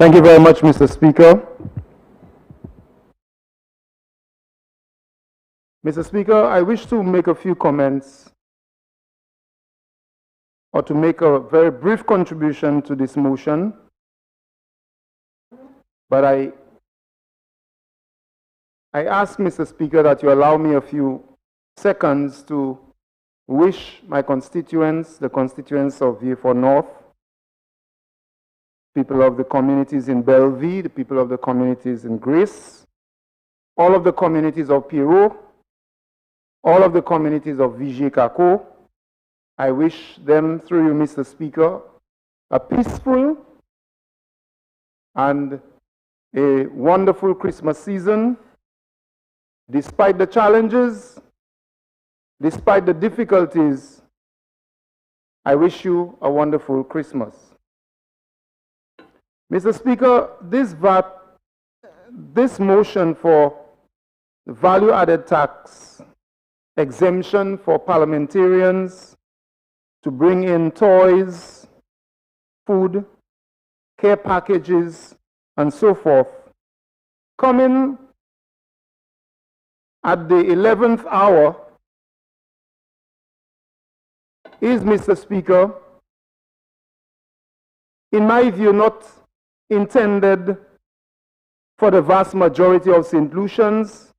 Thank you very much, Mr. Speaker. Mr. Speaker, I wish to make a few comments or to make a very brief contribution to this motion, but I ask, Mr. Speaker, that you allow me a few seconds to wish my constituents, the constituents of Vieux-Fort North, people of the communities in Belleville, the people of the communities in Grace, all of the communities of Pirot, all of the communities of Vigier-Kako. I wish them, through you, Mr. Speaker, a peaceful and a wonderful Christmas season. Despite the challenges, despite the difficulties, I wish you a wonderful Christmas. Mr. Speaker, this motion for value-added tax exemption for parliamentarians to bring in toys, food, care packages, and so forth, coming at the 11th hour is, Mr. Speaker, in my view, not intended for the vast majority of St. Lucians,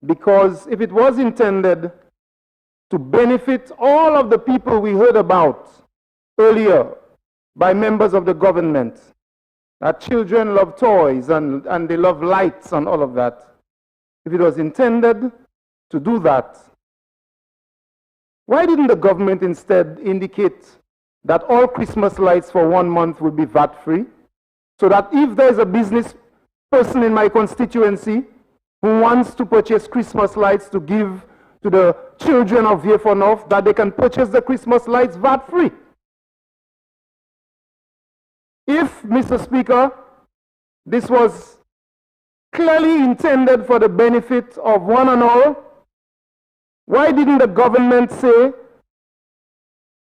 because if it was intended to benefit all of the people we heard about earlier by members of the government, that children love toys and they love lights and all of that, if it was intended to do that, why didn't the government instead indicate that all Christmas lights for 1 month would be VAT-free, so that if there's a business person in my constituency who wants to purchase Christmas lights to give to the children of Vieux-Fort North, that they can purchase the Christmas lights VAT-free? If, Mr. Speaker, this was clearly intended for the benefit of one and all, why didn't the government say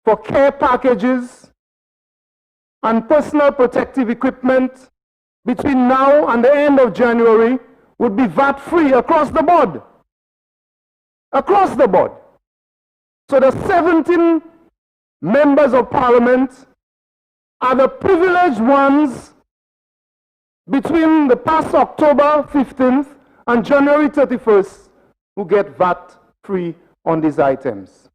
for care packages and personal protective equipment between now and the end of January would be VAT-free across the board? Across the board. So the 17 members of parliament are the privileged ones between the past October 15th and January 31st who get VAT-free on these items.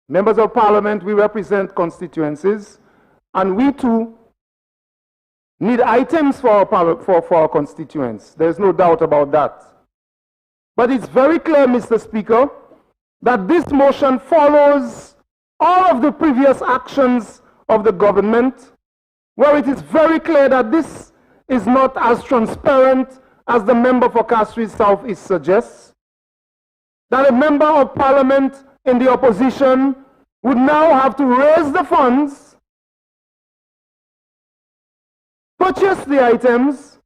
Members of parliament, we represent constituencies, and we too need items for our constituents. There's no doubt about that. But it's very clear, Mr. Speaker, that this motion follows all of the previous actions of the government, where it is very clear that this is not as transparent as the member for Castries South East suggests, that a member of parliament in the opposition would now have to raise the funds, purchase the items,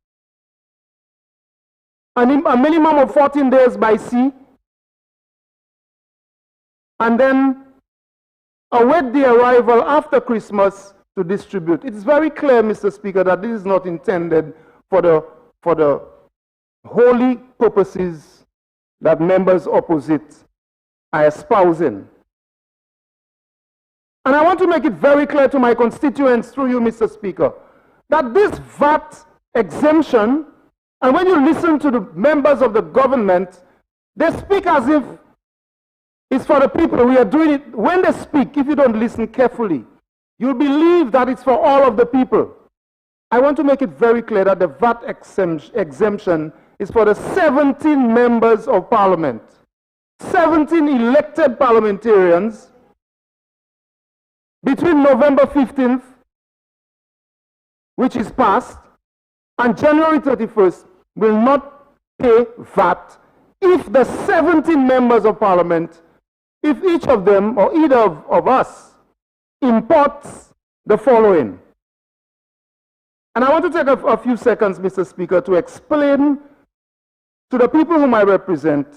and a minimum of 14 days by sea, and then await the arrival after Christmas to distribute. It is very clear, Mr. Speaker, that this is not intended for the holy purposes that members opposite are espousing. And I want to make it very clear to my constituents through you, Mr. Speaker, that this VAT exemption, and when you listen to the members of the government, they speak as if it's for the people. We are doing it. When they speak, if you don't listen carefully, you'll believe that it's for all of the people. I want to make it very clear that the VAT exemption is for the 17 members of parliament, 17 elected parliamentarians between November 15th, which is past, and January 31st will not pay VAT if the 17 members of parliament, if each of them or either of us imports the following. And I want to take a few seconds, Mr. Speaker, to explain to the people whom I represent,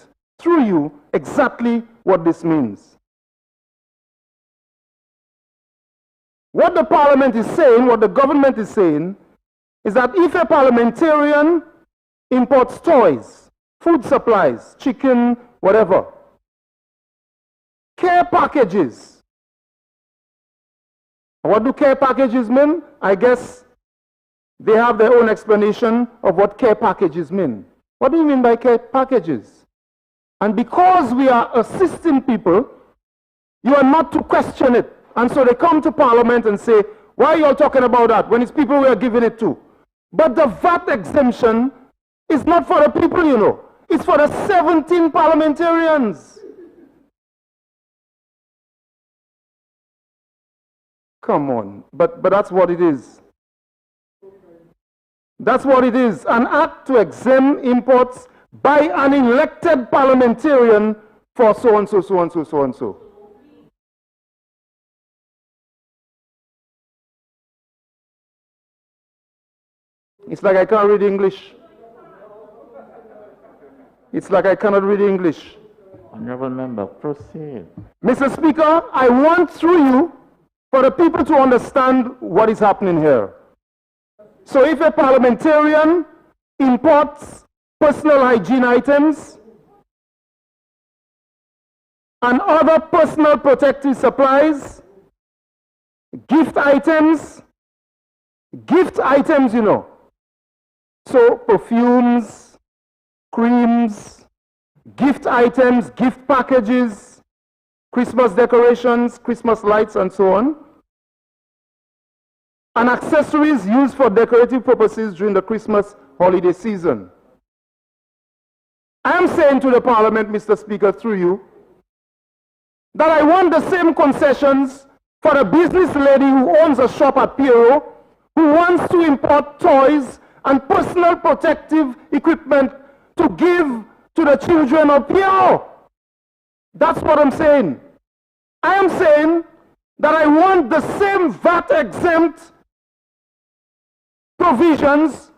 through you, exactly what this means. What the parliament is saying, what the government is saying, is that if a parliamentarian imports toys, food supplies, chicken, whatever, care packages. What do care packages mean? I guess they have their own explanation of what care packages mean. What do you mean by care packages? And because we are assisting people, you are not to question it. And so they come to Parliament and say, why are you all talking about that when it's people we are giving it to? But the VAT exemption is not for the people, you know. It's for the 17 parliamentarians. Come on. But that's what it is. That's what it is. An act to exempt imports by an elected parliamentarian for so and so, so and so, so and so. It's like I can't read English. It's like I cannot read English. Honourable Member, proceed. Mr. Speaker, I want through you for the people to understand what is happening here. So if a parliamentarian imports personal hygiene items and other personal protective supplies, gift items, you know, so perfumes, creams, gift items, gift packages, Christmas decorations, Christmas lights, and so on, and accessories used for decorative purposes during the Christmas holiday season. I am saying to the Parliament, Mr. Speaker, through you, that I want the same concessions for a business lady who owns a shop at Piero, who wants to import toys and personal protective equipment to give to the children of Piero. That's what I'm saying. I am saying that I want the same VAT exempt provisions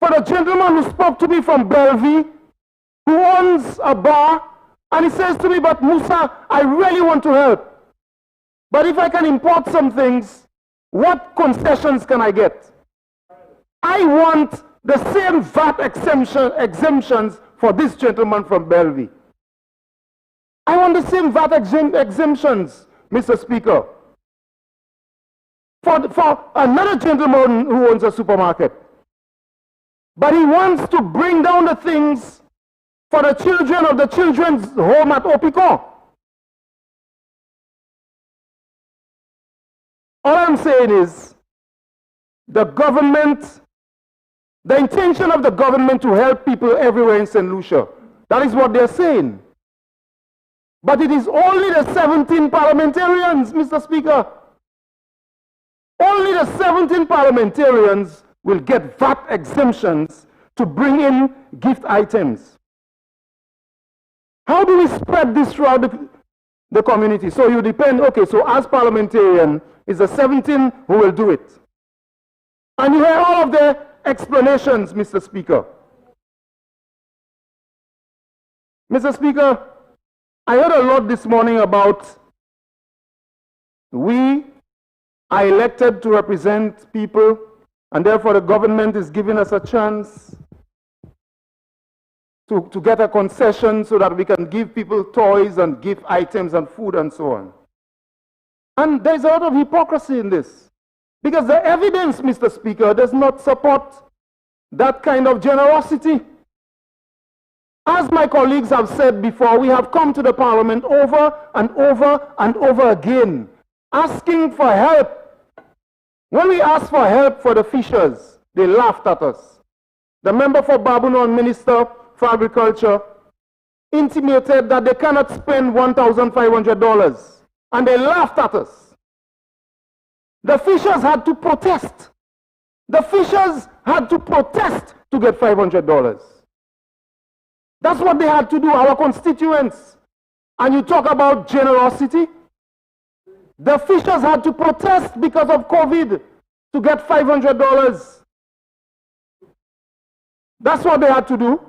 for the gentleman who spoke to me from Bellevue, who owns a bar, and he says to me, but Musa, I really want to help. But if I can import some things, what concessions can I get? I want the same VAT exemptions for this gentleman from Bellevue. I want the same VAT exemptions, Mr. Speaker, for another gentleman who owns a supermarket. But he wants to bring down the things for the children of the children's home at Opiko. All I'm saying is the government, the intention of the government to help people everywhere in St. Lucia, that is what they're saying. But it is only the 17 parliamentarians, Mr. Speaker. Only the 17 parliamentarians will get VAT exemptions to bring in gift items. How do we spread this throughout the community? So you depend, okay, so as parliamentarian, it's the 17 who will do it. And you hear all of the explanations, Mr. Speaker. Mr. Speaker, I heard a lot this morning about we are elected to represent people, and therefore the government is giving us a chance to get a concession so that we can give people toys and gift items and food and so on. And there's a lot of hypocrisy in this, because the evidence, Mr. Speaker, does not support that kind of generosity. As my colleagues have said before, we have come to the Parliament over and over and over again, asking for help. When we asked for help for the fishers, they laughed at us. The member for Babunon, Minister for Agriculture, intimated that they cannot spend $1,500, and they laughed at us. The fishers had to protest. The fishers had to protest to get $500. That's what they had to do, our constituents. And you talk about generosity. The fishers had to protest because of COVID to get $500. That's what they had to do.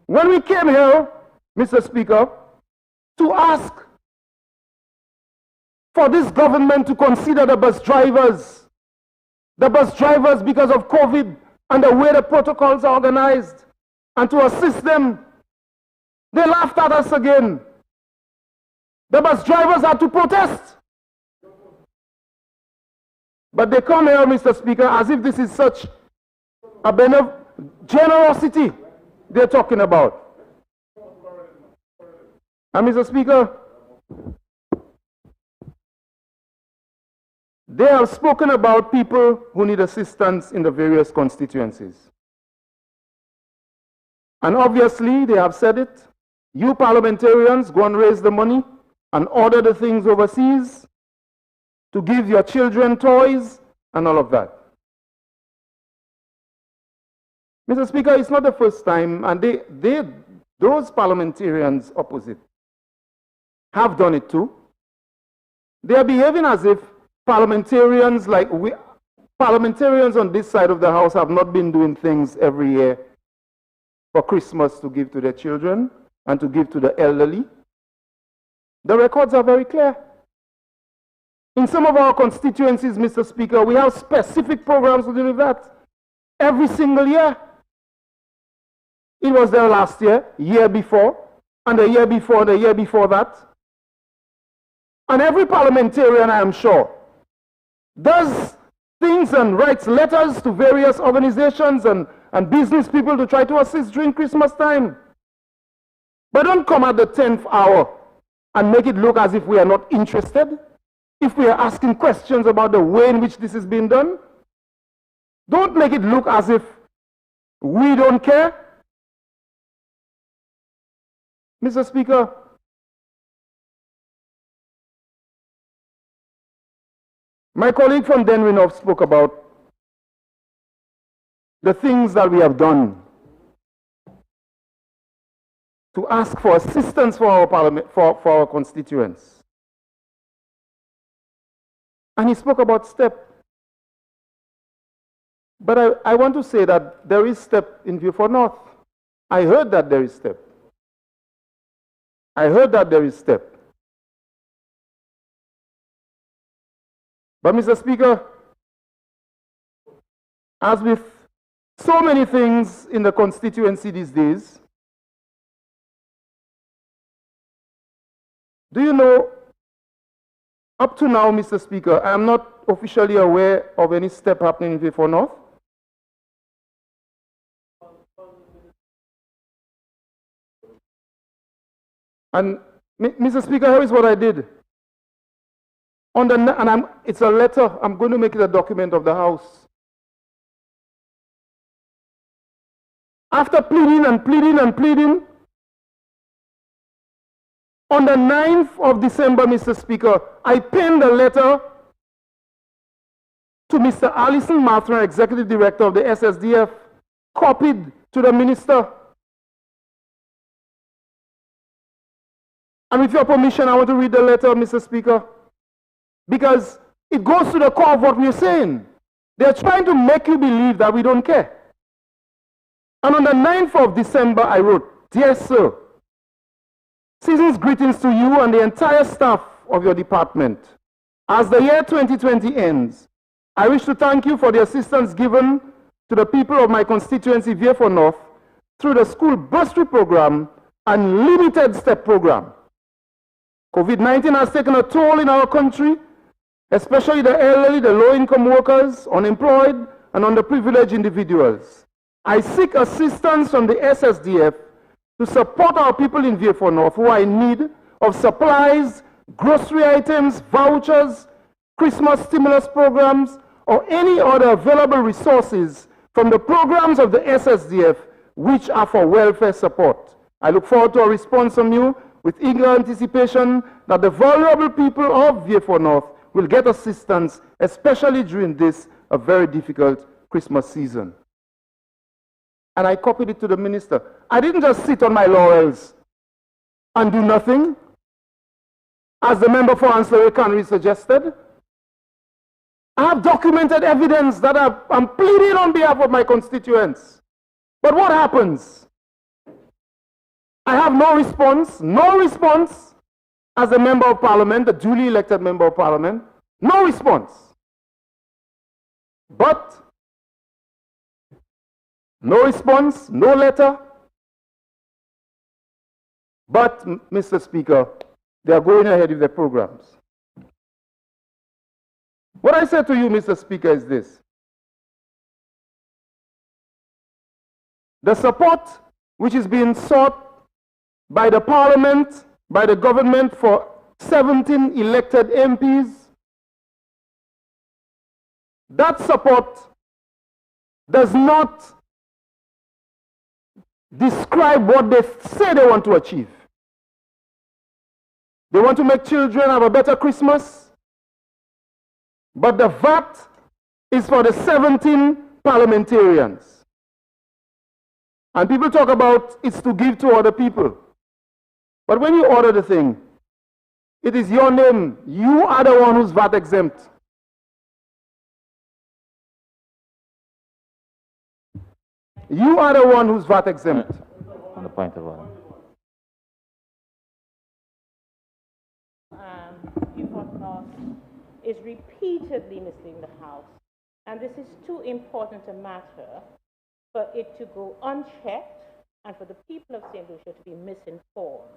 When we came here, Mr. Speaker, to ask for this government to consider the bus drivers. The bus drivers, because of COVID and the way the protocols are organized, and to assist them. They laughed at us again. The bus drivers had to protest. But they come here, Mr. Speaker, as if this is such a generosity they're talking about. And Mr. Speaker, they have spoken about people who need assistance in the various constituencies. And obviously, they have said it. You parliamentarians go and raise the money and order the things overseas to give your children toys and all of that. Mr. Speaker, it's not the first time, and those parliamentarians opposite have done it too. They are behaving as if parliamentarians on this side of the house have not been doing things every year for Christmas to give to their children and to give to the elderly. The records are very clear. In some of our constituencies, Mr. Speaker, we have specific programs to do with that every single year. It was there last year, year before, and the year before, the year before that. And every parliamentarian, I am sure, does things and writes letters to various organizations and business people to try to assist during Christmas time. But don't come at the 10th hour and make it look as if we are not interested. If we are asking questions about the way in which this is being done, don't make it look as if we don't care. Mr. Speaker, my colleague from Denwinoff spoke about the things that we have done to ask for assistance for our parliament, for our constituents. And he spoke about STEP. But I want to say that there is STEP in Vieux-Fort North. I heard that there is STEP. I heard that there is STEP. But Mr. Speaker, as with so many things in the constituency these days, do you know, up to now, Mr. Speaker, I am not officially aware of any step happening in Vieux-Fort North. And Mr. Speaker, here is what I did. It's a letter. I'm going to make it a document of the House. After pleading and pleading and pleading, on the 9th of December, Mr. Speaker, I penned a letter to Mr. Alison Martin, Executive Director of the SSDF, copied to the Minister. And with your permission, I want to read the letter, Mr. Speaker, because it goes to the core of what we're saying. They're trying to make you believe that we don't care. And on the 9th of December, I wrote, "Dear Sir, season's greetings to you and the entire staff of your department. As the year 2020 ends, I wish to thank you for the assistance given to the people of my constituency, Vieux-Fort North, through the school bursary program and limited step program. COVID-19 has taken a toll in our country, especially the elderly, the low-income workers, unemployed, and underprivileged individuals. I seek assistance from the SSDF to support our people in Vieux-Fort North who are in need of supplies, grocery items, vouchers, Christmas stimulus programs, or any other available resources from the programs of the SSDF which are for welfare support. I look forward to a response from you with eager anticipation that the vulnerable people of Vieux-Fort North will get assistance, especially during this, a very difficult Christmas season." And I copied it to the Minister. I didn't just sit on my laurels and do nothing, as the member for Ancillary Cannery suggested. I have documented evidence that I'm pleading on behalf of my constituents. But what happens? I have no response, as a member of parliament, a duly elected member of parliament, no response. But no response, no letter. But, Mr. Speaker, they are going ahead with their programs. What I said to you, Mr. Speaker, is this. The support which is being sought by the parliament, by the government for 17 elected MPs, that support does not describe what they say they want to achieve. They want to make children have a better Christmas, but the VAT is for the 17 parliamentarians. And people talk about it's to give to other people. But when you order the thing, it is your name. You are the one who's VAT exempt. You are the one who's VAT exempt. On the point of order. Is repeatedly misleading the House. And this is too important a matter for it to go unchecked and for the people of St. Lucia to be misinformed.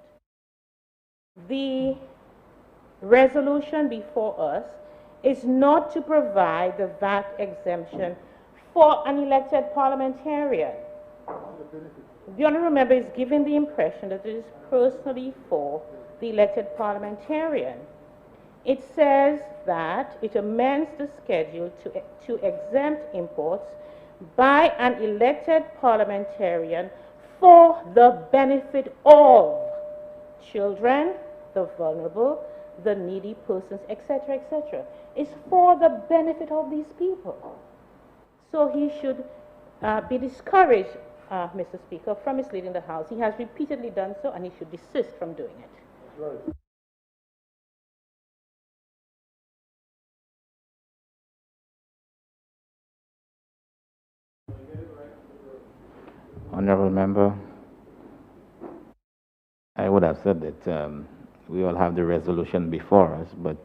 The resolution before us is not to provide the VAT exemption for an elected parliamentarian. The honourable member is giving the impression that it is personally for the elected parliamentarian. It says that it amends the schedule to exempt imports by an elected parliamentarian for the benefit of children, the vulnerable, the needy persons, etc., etc. It's for the benefit of these people. So he should be discouraged, Mr. Speaker, from misleading the House. He has repeatedly done so, and he should desist from doing it. That's right. Honorable Member, I would have said that we all have the resolution before us, but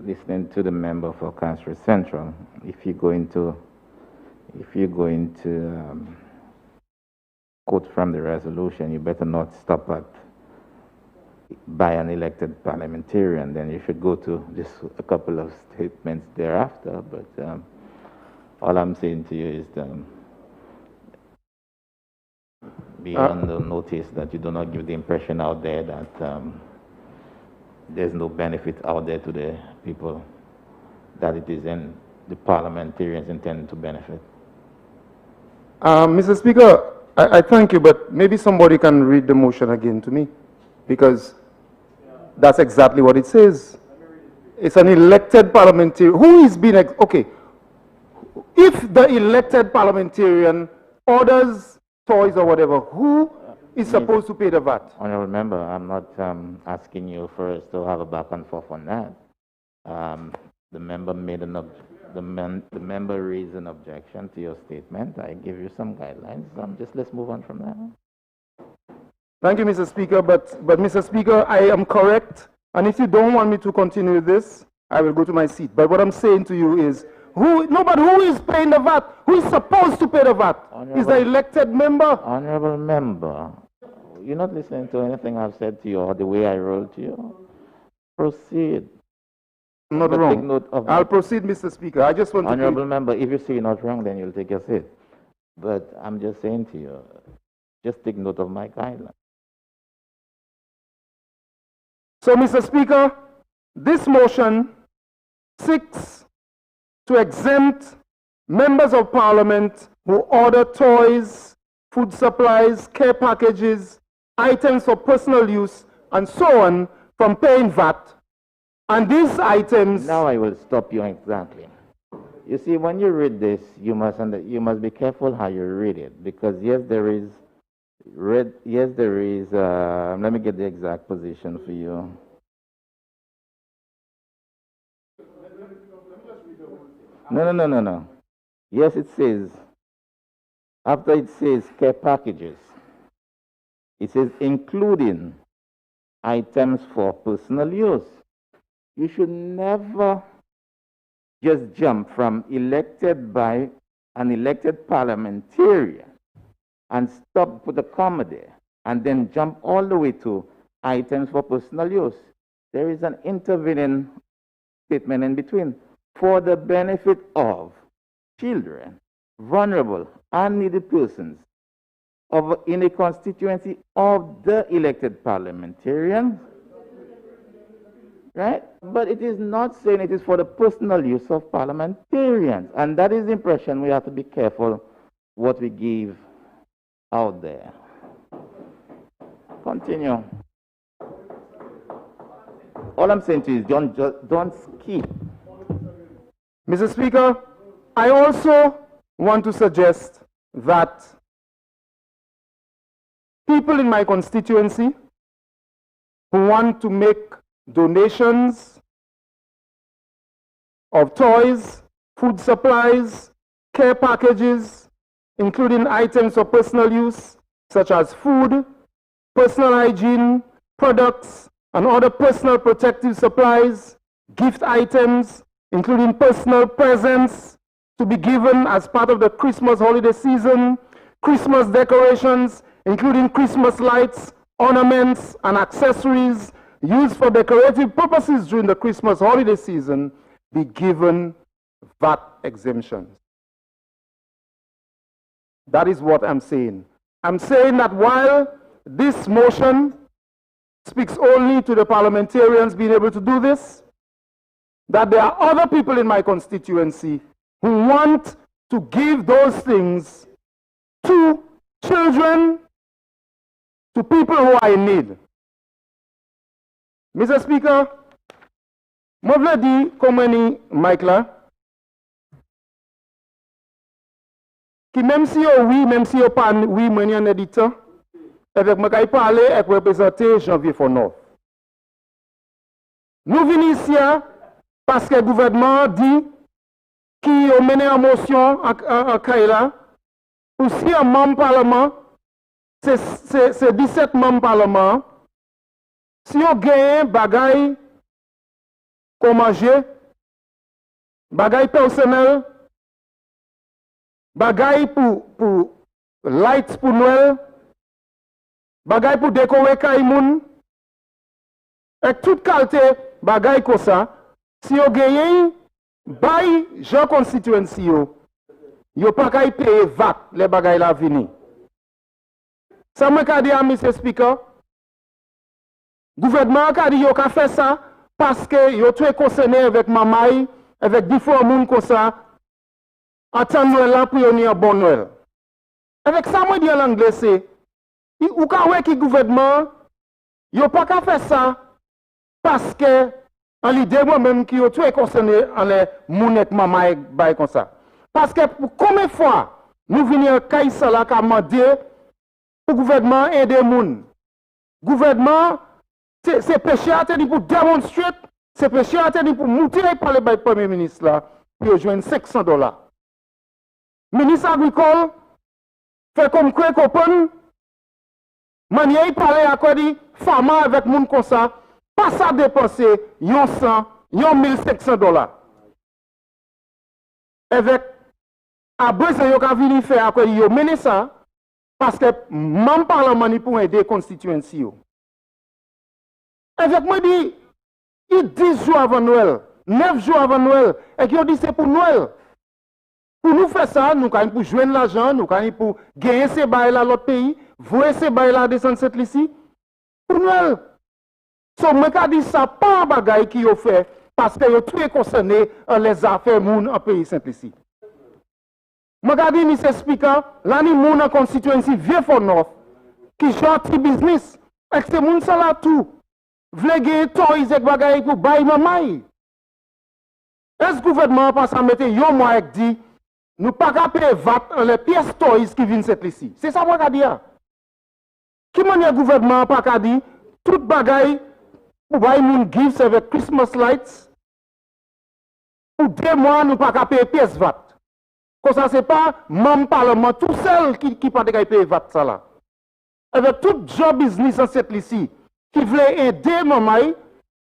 listening to the member for Castro Central, if you're going to quote from the resolution, you better not stop at by an elected parliamentarian. Then you should go to just a couple of statements thereafter. But all I'm saying to you is be on the notice that you do not give the impression out there that there's no benefit out there to the people that it is in the parliamentarians intended to benefit. Mr. Speaker, I thank you, but maybe somebody can read the motion again to me, because that's exactly what it says. It's an elected parliamentarian. Who is being, okay, if the elected parliamentarian orders toys or whatever, who is supposed to pay the VAT? Honorable Member, I'm not asking you first to have a back and forth on that. The member made the member raised an objection to your statement. I give you some guidelines. Let's move on from there. Thank you, Mr. Speaker. But Mr. Speaker, I am correct. And if you don't want me to continue this, I will go to my seat. But what I'm saying to you is, who is paying the VAT? Who is supposed to pay the VAT? Is the elected member? Honorable Member, you're not listening to anything I've said to you or the way I rolled to you. Proceed. I'm not wrong. I'll proceed, Mr. Speaker. I just want to... Honorable Member, if you say you're not wrong, then you'll take your seat. But I'm just saying to you, just take note of my guidelines. So, Mr. Speaker, this motion seeks to exempt members of parliament who order toys, food supplies, care packages, items for personal use, and so on from paying VAT. And these items... Now I will stop you exactly. You see, when you read this, you must be careful how you read it, because yes, there is... let me get the exact position for you. No. Yes, it says, after it says care packages, It says including items for personal use. You should never just jump from elected by an elected parliamentarian and stop, put a comma there, and then jump all the way to items for personal use. There is an intervening statement in between. For the benefit of children, vulnerable and needy persons in a constituency of the elected parliamentarians, right? But it is not saying it is for the personal use of parliamentarians. And that is the impression we have to be careful what we give out there. Continue. All I'm saying to you is don't skip. Mr. Speaker, I also want to suggest that people in my constituency who want to make donations of toys, food supplies, care packages, including items for personal use, such as food, personal hygiene, products, and other personal protective supplies, gift items, including personal presents to be given as part of the Christmas holiday season, Christmas decorations, including Christmas lights, ornaments, and accessories used for decorative purposes during the Christmas holiday season, be given VAT exemptions. That is what I'm saying. I'm saying that while this motion speaks only to the parliamentarians being able to do this, that there are other people in my constituency who want to give those things to children, to people who are in need. Mr. Speaker, je veux dire, comme Mike là, que même si oui, même si pas oui, moi en éditeur, avec moi qui parler avec représenter Janvier Fonov. Nous venons ici parce que le gouvernement dit qu'il a mené en motion en Kaila, pour si un membre parlement, c'est 17 membres parlement, si on gagne bagaille qu'on manger, bagaille personnel, bagaille pour lights pour Noël, bagaille pour décorer Kaimoun, et toute qualité bagaille comme ça, si on gagne, bay Jean constituency yo pas qu'à payer VAT les bagaille la vini. Ça me ka dit à Mr. Speaker, gouvernement ka dit yo ka fait ça parce que yo très concerné avec mamay, avec différents monde comme ça, attend Noël là pour yon un bon Noël. Avec ça moi dit en anglais c'est ou ka wè ki gouvernement yo pas ka fait ça parce que en l'idée moi-même qui yo très concerné en les mounet mamay bay comme ça. Parce que pour combien de fois nous venons Kaïsa là ka mandé pour le gouvernement aider les gens. Le gouvernement, c'est péché à tenir pour démontrer, c'est péché à tenir pour monter par le Premier ministre là, pour joindre $500. Le ministre agricole fait comme quoi qu'on manière il parle à quoi dit, femme avec les gens comme ça, pas ça dépenser, yon 100, yon $1,500. Avec, à besoin yon ka vini faire à quoi yon mené ça, parce que mon parlement pour aider la constituency. Avec moi, dit, il 10 jours avant Noël, 9 jours avant Noël, et qui ont dit c'est pour Noël. Pour nous faire ça, nous avons pour joindre l'argent, nous avons pour gagner ces bails là l'autre pays, voir ces bails là descendre cette ici, pour Noël. So, moi, je dis ça pas un bagage qui ont fait, parce que vous très concerné les affaires moun en pays simple ici. Je dis, Mr. Speaker, là, nous sommes en constituency vieux for North, qui gentil business, et c'est moun ça là tout. Vle gagner toys et bagay pour bailler mamay. Est-ce que le gouvernement passe à mettre yon mois et dit, nous pas qu'à payer VAT les pièces toys qui viennent cette ici. C'est ça moi qui dis. Qui m'a le gouvernement pas qu'à dire, tout bagay pour bailler moun gifts avec Christmas lights, pour 2 mois nous pas qu'à payer pièces VAT. Comme ça, ce n'est pas mon parlement tout seul qui pas de payer VAT ça là. avec tout job business en cette ici, qui voulait aider maman,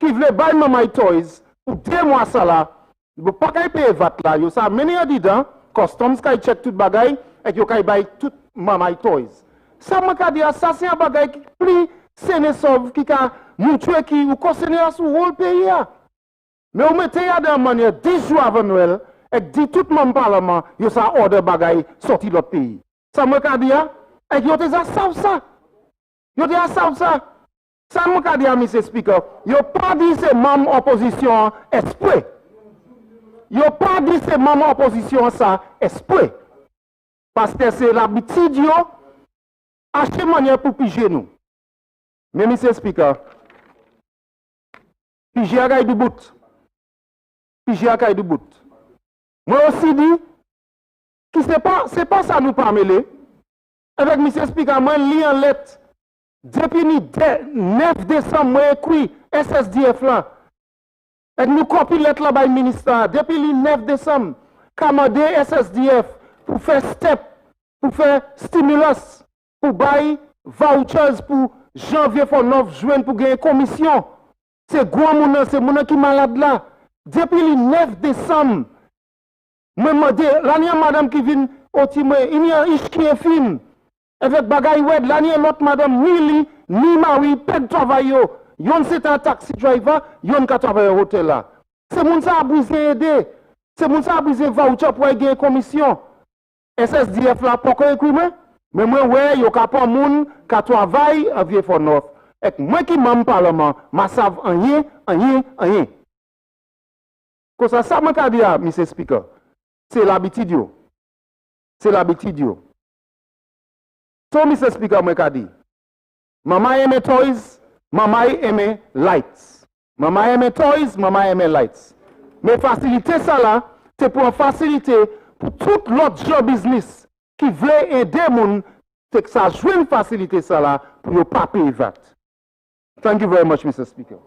qui voulait buy maman toys, pour 2 mois ça là, vous pas qu'à payer VAT là, vous ça mené à dedans, customs qui check tout bagay, et vous qu'à buy tout maman toys. Ça m'a qu'à dire, ça c'est un bagay qui plus sénésov, qui a montré qui vous concerne sur le whole pays. Mais vous mettez à de manière 10 jours avant Noël, et dit tout le monde parlement, vous ça ordre bagay sorti de l'autre pays. Ça m'a qu'à dire, et vous avez ça. Vous avez ça. Ça m'a dit à M. Speaker, vous pas dit c'est même opposition esprit. Vous pas dit c'est même opposition ça esprit. Parce que c'est l'habitude de acheter manière pour piger nous. Mais M. Speaker, piger à du bout. Piger à du bout. Moi aussi dit que c'est pas ça nous pas mêler. Avec M. Speaker, moi lis en lettre. Depuis le 9 décembre, moi écrit SSDF là. Et nous copions lettre là par le ministère. Depuis le 9 décembre, commandé SSDF pour faire step, pour faire stimulus, pour bailler vouchers pour janvier pour 9 juin pour gagner commission. C'est gros moun, c'est moun qui malade là. Depuis le 9 décembre, moi demandé, l'année madame qui vient au timé, il y a un qui est film. Avec bagay wed, l'année l'autre madame, ni Marie, pas de travail yo. Yon c'est un taxi driver, yon ka travaille au hôtel là. C'est moun ça a brisé aider. C'est moun ça a brisé voucher pour gagner commission. SSDF là, pourquoi écrit mais moi, ouais, yo ka pas moun ka travaille à vieux fort neuf. Et moi qui m'en parlement, ma savent rien. Comme ça m'a ka dit à M. Speaker. C'est l'habitude yo. So, Mr. Speaker, moi ka dit. Maman aime toys, maman aime lights. Maman aime toys, maman aime lights. Mais faciliter ça là, c'est pour faciliter pour tout l'autre job business qui voulait aider les gens, c'est que ça joue une facilité ça là pour ne pas payer VAT. Thank you very much, Mr. Speaker.